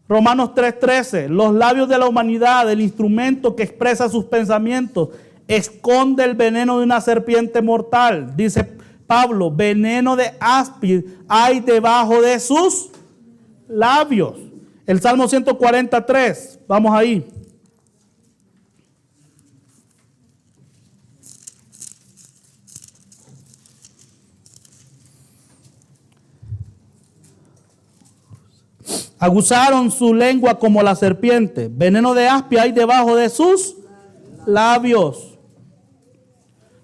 Romanos 3:13, los labios de la humanidad, el instrumento que expresa sus pensamientos, esconde el veneno de una serpiente mortal. Dice Pablo, veneno de áspid hay debajo de sus labios. El Salmo 143, vamos ahí. Aguzaron su lengua como la serpiente. Veneno de áspid hay debajo de sus labios.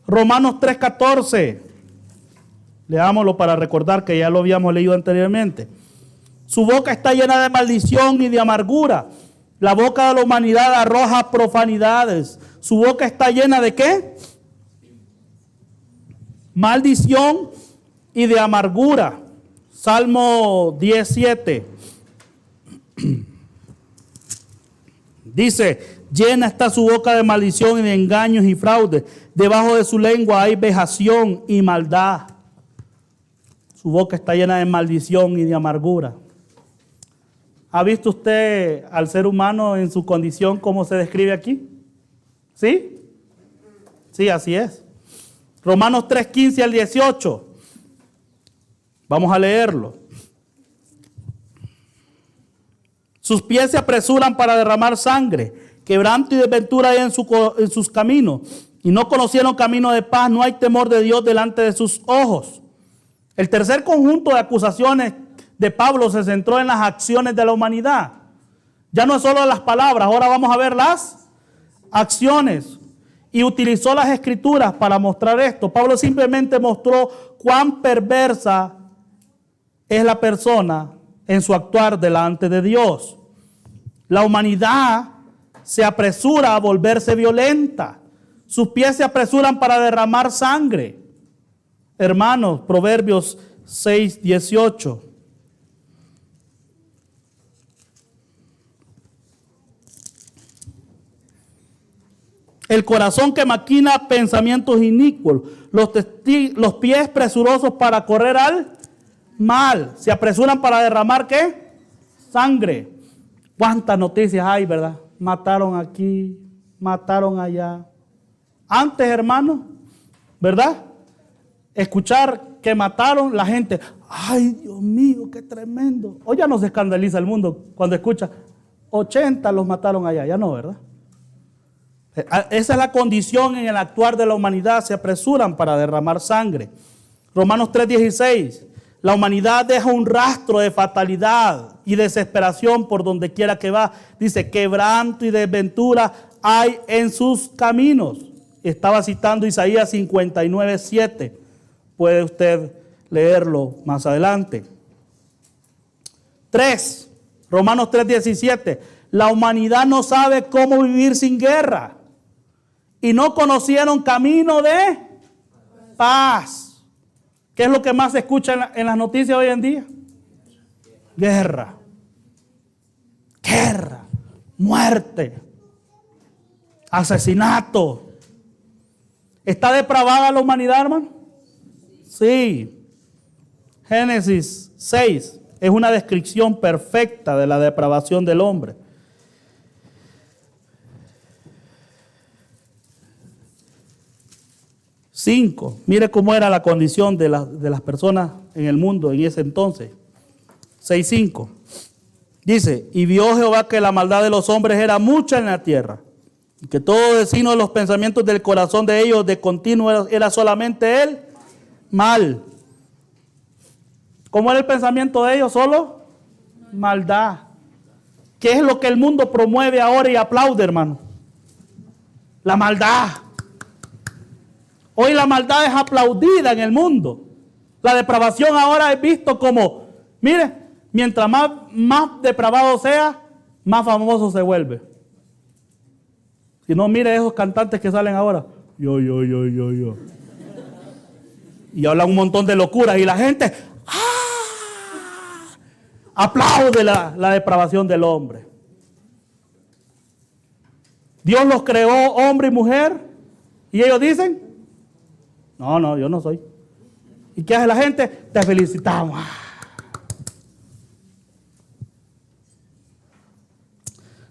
Romanos 3:14. Leámoslo para recordar que ya lo habíamos leído anteriormente. Su boca está llena de maldición y de amargura. La boca de la humanidad arroja profanidades. Su boca está llena de ¿qué? Maldición y de amargura. Salmo 17. Dice, llena está su boca de maldición y de engaños y fraudes. Debajo de su lengua hay vejación y maldad. Su boca está llena de maldición y de amargura. ¿Ha visto usted al ser humano en su condición como se describe aquí? ¿Sí? Sí, así es. Romanos 3:15 al 18. Vamos a leerlo. Sus pies se apresuran para derramar sangre. Quebranto y desventura hay en sus caminos. Y no conocieron camino de paz. No hay temor de Dios delante de sus ojos. El tercer conjunto de acusaciones de Pablo se centró en las acciones de la humanidad. Ya no es solo las palabras, ahora vamos a ver las acciones. Y utilizó las escrituras para mostrar esto. Pablo simplemente mostró cuán perversa es la persona en su actuar delante de Dios. La humanidad se apresura a volverse violenta. Sus pies se apresuran para derramar sangre. Hermanos, Proverbios 6:18. El corazón que maquina pensamientos inicuos, los pies presurosos para correr al mal, se apresuran para derramar ¿qué? Sangre. ¿Cuántas noticias hay, verdad? Mataron aquí, mataron allá. Antes, hermano, ¿verdad? Escuchar que mataron la gente. Ay, Dios mío, qué tremendo. Hoy ya no se escandaliza el mundo cuando escucha 80 los mataron allá. Ya no, ¿verdad? Esa es la condición en el actuar de la humanidad. Se apresuran para derramar sangre. Romanos 3:16. La humanidad deja un rastro de fatalidad y desesperación por donde quiera que va. Dice, quebranto y desventura hay en sus caminos. Estaba citando Isaías 59:7. Puede usted leerlo más adelante. 3. Romanos 3:17. La humanidad no sabe cómo vivir sin guerra. Y no conocieron camino de paz. ¿Qué es lo que más se escucha en las noticias hoy en día? Guerra. Guerra. Muerte. Asesinato. ¿Está depravada la humanidad, hermano? Sí. Génesis 6 es una descripción perfecta de la depravación del hombre. Cinco, mire cómo era la condición de las personas en el mundo en ese entonces. 6:5. Dice, y vio Jehová que la maldad de los hombres era mucha en la tierra, y que todo destino de los pensamientos del corazón de ellos de continuo era solamente el mal. ¿Cómo era el pensamiento de ellos? Solo maldad. ¿Qué es lo que el mundo promueve ahora y aplaude, hermano? La maldad. Hoy la maldad es aplaudida en el mundo. La depravación ahora es visto como, mire, mientras más depravado sea, más famoso se vuelve. Si no, mire esos cantantes que salen ahora. Yo. Y hablan un montón de locuras y la gente aplaude la depravación del hombre. Dios los creó hombre y mujer y ellos dicen, no, yo no soy. ¿Y qué hace la gente? Te felicitamos.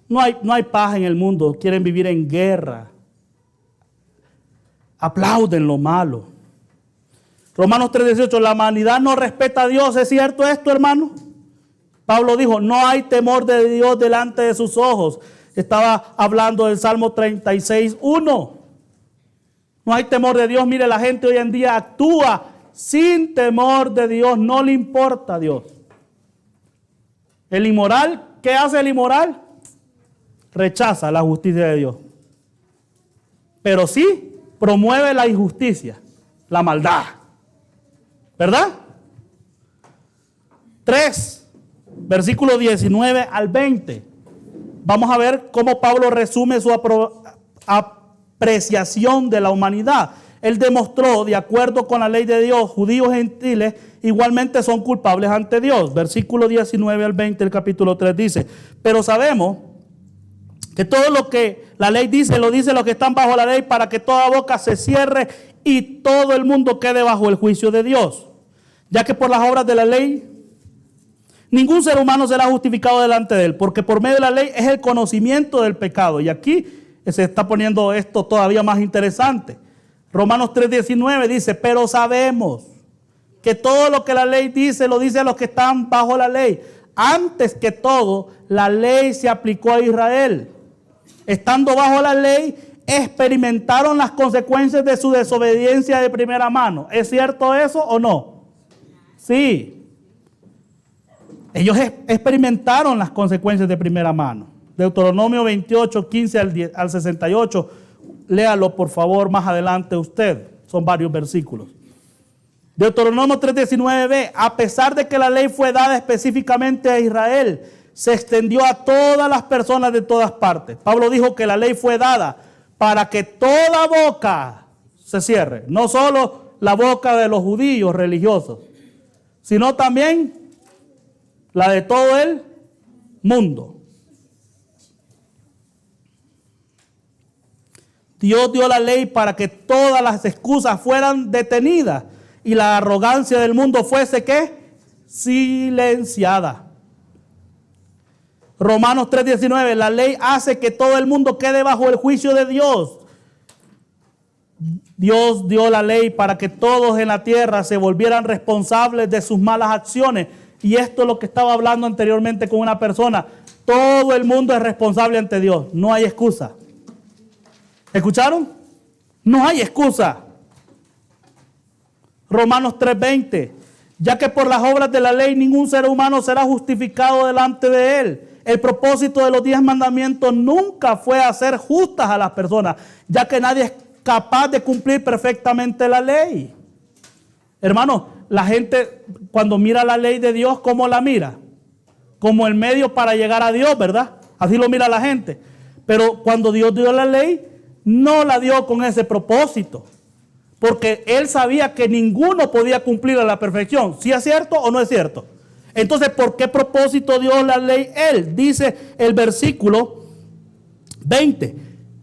No hay paz en el mundo. Quieren vivir en guerra. Aplauden lo malo. Romanos 3:18. La humanidad no respeta a Dios. ¿Es cierto esto, hermano? Pablo dijo, no hay temor de Dios delante de sus ojos. Estaba hablando del Salmo 36:1. No hay temor de Dios. Mire, la gente hoy en día actúa sin temor de Dios. No le importa a Dios. El inmoral, ¿qué hace el inmoral? Rechaza la justicia de Dios. Pero sí promueve la injusticia, la maldad. ¿Verdad? 3, versículos 19 al 20. Vamos a ver cómo Pablo resume su apreciación de la humanidad. Él demostró, de acuerdo con la ley de Dios, judíos y gentiles igualmente son culpables ante Dios. Versículo 19 al 20 del capítulo 3 dice: pero sabemos que todo lo que la ley dice, lo dice los que están bajo la ley, para que toda boca se cierre y todo el mundo quede bajo el juicio de Dios. Ya que por las obras de la ley ningún ser humano será justificado delante de él, porque por medio de la ley es el conocimiento del pecado. Y aquí se está poniendo esto todavía más interesante. Romanos 3:19 dice: pero sabemos que todo lo que la ley dice, lo dice a los que están bajo la ley. Antes que todo, la ley se aplicó a Israel. Estando bajo la ley, experimentaron las consecuencias de su desobediencia de primera mano. ¿Es cierto eso o no? Sí. Ellos experimentaron las consecuencias de primera mano. Deuteronomio 28, 15 al 68. Léalo por favor más adelante usted. Son varios versículos. Deuteronomio 3:19b. A pesar de que la ley fue dada específicamente a Israel, se extendió a todas las personas de todas partes. Pablo dijo que la ley fue dada para que toda boca se cierre. No solo la boca de los judíos religiosos, sino también la de todo el mundo. Dios dio la ley para que todas las excusas fueran detenidas y la arrogancia del mundo fuese, ¿qué? Silenciada. Romanos 3:19, la ley hace que todo el mundo quede bajo el juicio de Dios. Dios dio la ley para que todos en la tierra se volvieran responsables de sus malas acciones. Y esto es lo que estaba hablando anteriormente con una persona. Todo el mundo es responsable ante Dios. No hay excusa. ¿Escucharon? No hay excusa. Romanos 3:20. Ya que por las obras de la ley ningún ser humano será justificado delante de él. El propósito de los 10 mandamientos nunca fue hacer justas a las personas, ya que nadie es capaz de cumplir perfectamente la ley. Hermano, la gente cuando mira la ley de Dios, ¿cómo la mira? Como el medio para llegar a Dios, ¿verdad? Así lo mira la gente. Pero cuando Dios dio la ley, no la dio con ese propósito. Porque Él sabía que ninguno podía cumplir a la perfección. ¿Sí es cierto o no es cierto? Entonces, ¿por qué propósito dio la ley Él? Dice el versículo 20.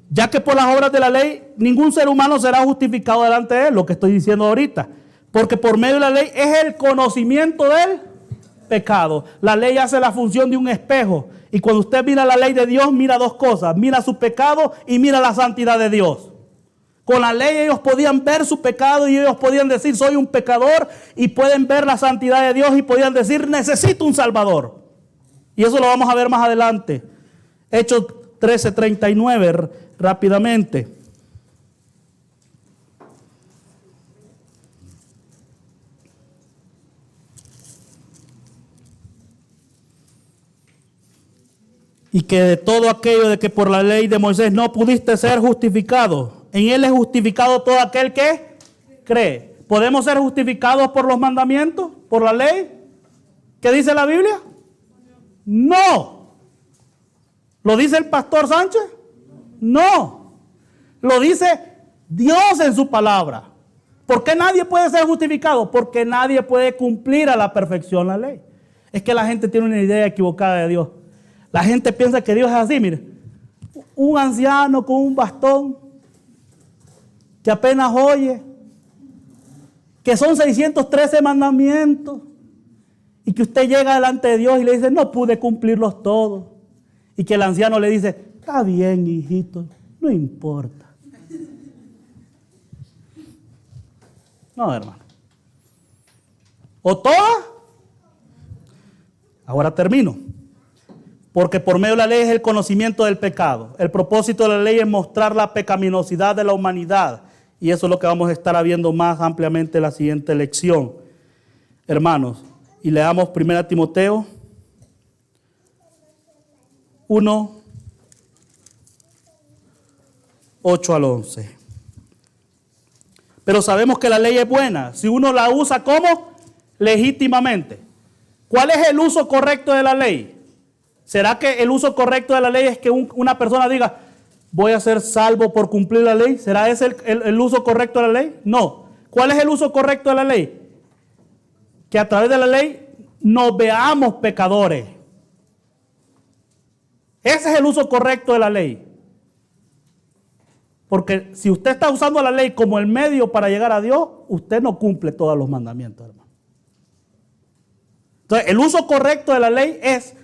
Ya que por las obras de la ley ningún ser humano será justificado delante de Él. Lo que estoy diciendo ahorita. Porque por medio de la ley es el conocimiento del pecado. La ley hace la función de un espejo. Y cuando usted mira la ley de Dios, mira dos cosas. Mira su pecado y mira la santidad de Dios. Con la ley ellos podían ver su pecado y ellos podían decir, soy un pecador. Y pueden ver la santidad de Dios y podían decir, necesito un Salvador. Y eso lo vamos a ver más adelante. Hechos 13:39, rápidamente. Y que de todo aquello de que por la ley de Moisés no pudiste ser justificado, en él es justificado todo aquel que cree. ¿Podemos ser justificados por los mandamientos? ¿Por la ley? ¿Qué dice la Biblia? No. ¿Lo dice el pastor Sánchez? No. Lo dice Dios en su palabra. ¿Por qué nadie puede ser justificado? Porque nadie puede cumplir a la perfección la ley. Es que la gente tiene una idea equivocada de Dios. La gente piensa que Dios es así, mire. Un anciano con un bastón que apenas oye, que son 613 mandamientos y que usted llega delante de Dios y le dice, no pude cumplirlos todos. Y que el anciano le dice, está bien, hijito, no importa. No, hermano. O todas. Ahora termino. Porque por medio de la ley es el conocimiento del pecado. El propósito de la ley es mostrar la pecaminosidad de la humanidad. Y eso es lo que vamos a estar viendo más ampliamente en la siguiente lección. Hermanos, y leamos 1 Timoteo 1, 8 al 11. Pero sabemos que la ley es buena si uno la usa como legítimamente. ¿Cuál es el uso correcto de la ley? ¿Será que el uso correcto de la ley es que una persona diga, voy a ser salvo por cumplir la ley? ¿Será ese el uso correcto de la ley? No. ¿Cuál es el uso correcto de la ley? Que a través de la ley nos veamos pecadores. Ese es el uso correcto de la ley. Porque si usted está usando la ley como el medio para llegar a Dios, usted no cumple todos los mandamientos, hermano. Entonces, el uso correcto de la ley es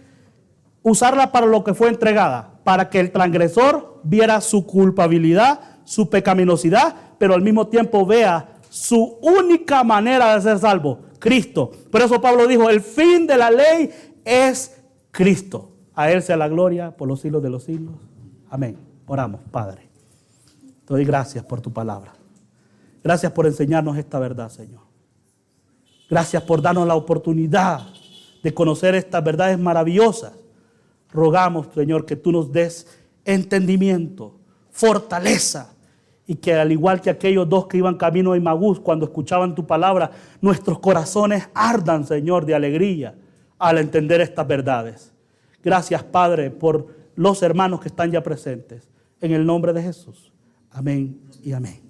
usarla para lo que fue entregada, para que el transgresor viera su culpabilidad, su pecaminosidad, pero al mismo tiempo vea su única manera de ser salvo, Cristo. Por eso Pablo dijo, el fin de la ley es Cristo. A Él sea la gloria por los siglos de los siglos. Amén. Oramos, Padre. Te doy gracias por tu palabra. Gracias por enseñarnos esta verdad, Señor. Gracias por darnos la oportunidad de conocer estas verdades maravillosas. Rogamos, Señor, que tú nos des entendimiento, fortaleza, y que al igual que aquellos dos que iban camino a Emaús cuando escuchaban tu palabra, nuestros corazones ardan, Señor, de alegría al entender estas verdades. Gracias, Padre, por los hermanos que están ya presentes. En el nombre de Jesús. Amén y amén.